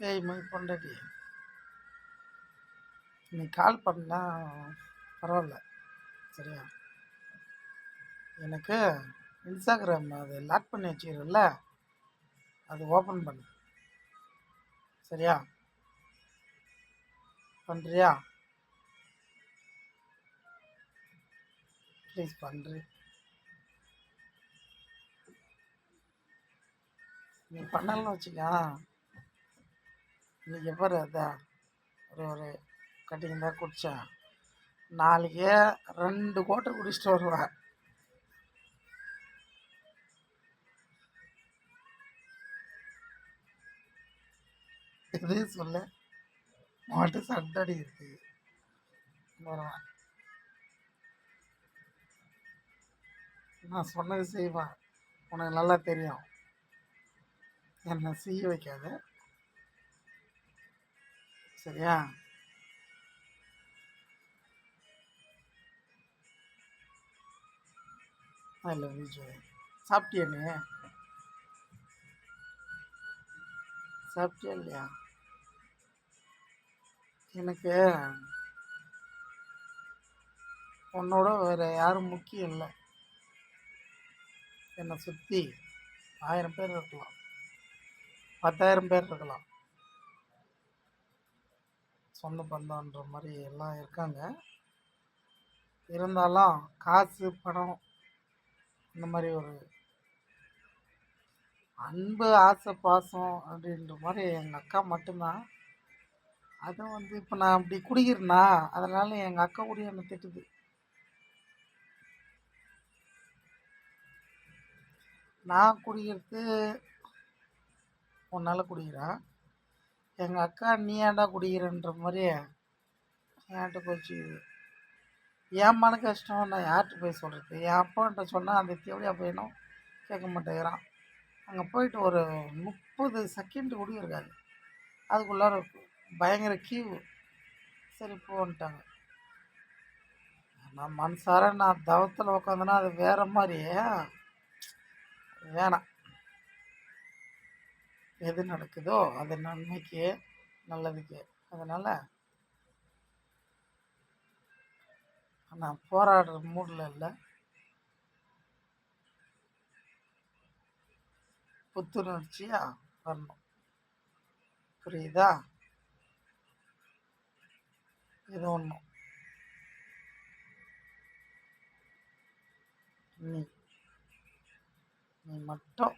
ஏய் மை பொண்டாட்டி, நீ கால் பண்ணா பரவாயில்ல. சரியா? எனக்கு இன்ஸ்டாகிராம் அது லாக் பண்ணி வச்சுக்கிறல்ல, அது ஓப்பன் பண்ணு. சரியா? பண்ணுறியா? ப்ளீஸ் பண்ணுறி. நீ பண்ணலன்னு வச்சுக்கா, இன்னைக்கு எப்பாரு அதான் ஒரு கட்டிங் தான் குடித்தேன். நாளைக்கே 2 கோட்டை குடிச்சிட்டு வருவேன். எதையும் சொல்ல மாட்டு சண்டை இருக்கு வருவேன். நான் சொன்னது செய்வேன். உனக்கு நல்லா தெரியும். என்னை செய்ய வைக்காத. சரியா? I love you Joy. சாப்பிட்டியா நீ? சாப்பிட்டியா இல்லையா? எனக்கு உன்னோட வேறு யாரும் முக்கியம் இல்லை. என்னை சுற்றி 1000 பேர் இருக்கலாம், 10,000 பேர் இருக்கலாம். சொந்த பந்தன்ற மாதிரி எல்லாம் இருக்காங்க. இருந்தாலும் காசு பணம் இந்த மாதிரி ஒரு அன்பு ஆசை பாசம் அப்படின்ற மாதிரி எங்கள் அக்கா மட்டும்தான். அதை வந்து இப்போ நான் அப்படி குடிக்கிறேன்னா அதனால எங்கள் அக்கா கூட என்னை திட்டுது. நான் குடிக்கிறது உன்னால் குடிக்கிறேன், எங்கள் அக்கா நீ ஏன்டா குடிக்கிறன்ற மாதிரி என்கிட்ட கோச்சிக்குது. என் மன கஷ்டம் நான் யார்கிட்ட போய் சொல்கிறது? என் அப்பான்ட்ட சொன்னால் அந்த தேவையா பையனும் கேட்க மாட்டேங்கிறான். அங்கே போயிட்டு ஒரு 30 செகண்ட் கூட இருக்காது, அதுக்குள்ளார பயங்கர கியூ. சரி போன்ட்டாங்க. நான் மனசார நான் தவத்தில் உட்காந்தேன்னா அது வேறு மாதிரி. வேணாம். எது நடக்குதோ அது நன்மைக்கு நல்லதுக்கு. அதனால் நான் போராடுற மூடில் இல்லை, புத்துணர்ச்சியாக வரணும். புரியுதா? இது ஒன்றும் நீ நீ மட்டும்